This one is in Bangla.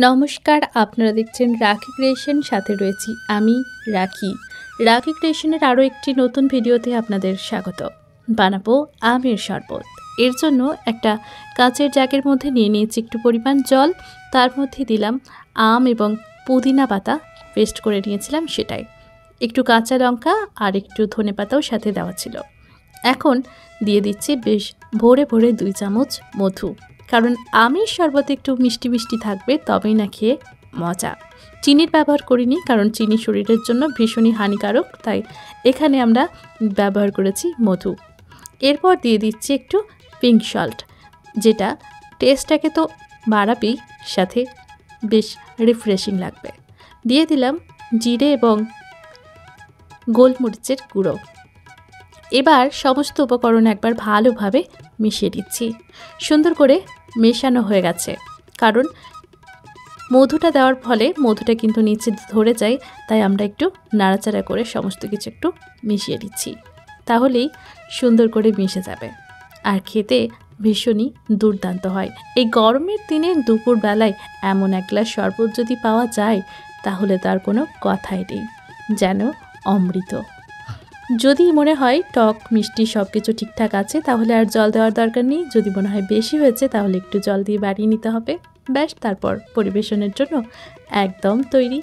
নমস্কার, আপনারা দেখছেন রাখি ক্রিয়েশন, সাথে রয়েছি আমি রাখি। রাখি ক্রিয়েশনের আরও একটি নতুন ভিডিওতে আপনাদের স্বাগত। বানাবো আমের শরবত। এর জন্য একটা কাচের জাগের মধ্যে নিয়ে নিয়েছি একটু পরিমাণ জল, তার মধ্যে দিলাম আম এবং পুদিনা পাতা পেস্ট করে নিয়েছিলাম সেটাই, একটু কাঁচা লঙ্কা আর একটু ধনেপাতাও সাথে দেওয়া ছিল। এখন দিয়ে দিচ্ছি বেশ ভরে ভরে 2 চামচ মধু, কারণ আমের শরবত একটু মিষ্টি মিষ্টি থাকবে, তবেই না খেয়ে মজা। চিনির ব্যবহার করিনি, কারণ চিনি শরীরের জন্য ভীষণই হানিকারক, তাই এখানে আমরা ব্যবহার করেছি মধু। এরপর দিয়ে দিচ্ছি একটু পিঙ্ক সল্ট, যেটা টেস্টটাকে তো বাড়াবেই, সাথে বেশ রিফ্রেশিং লাগবে। দিয়ে দিলাম জিরে এবং গোলমরিচের গুঁড়ো। এবার সমস্ত উপকরণ একবার ভালোভাবে মিশিয়ে দিচ্ছি। সুন্দর করে মেশানো হয়ে গেছে, কারণ মধুটা দেওয়ার ফলে মধুটা কিন্তু নিচে ধরে যায়, তাই আমরা একটু নাড়াচাড়া করে সমস্ত কিছু একটু মিশিয়ে দিচ্ছি, তাহলেই সুন্দর করে মিশে যাবে আর খেতে ভীষণই দুর্দান্ত হয়। এই গরমের দিনে দুপুরবেলায় এমন এক গ্লাস শরবত যদি পাওয়া যায়, তাহলে তার কোনো কথাই নেই, যেন অমৃত। যদি মনে হয় টক মিষ্টি সব কিছু ঠিকঠাক আছে, তাহলে আর জল দেওয়ার দরকার নেই। যদি মনে হয় বেশি হয়েছে, তাহলে একটু জল দিয়ে বাড়িয়ে নিতে হবে। ব্যাস, তারপর পরিবেশনের জন্য একদম তৈরি।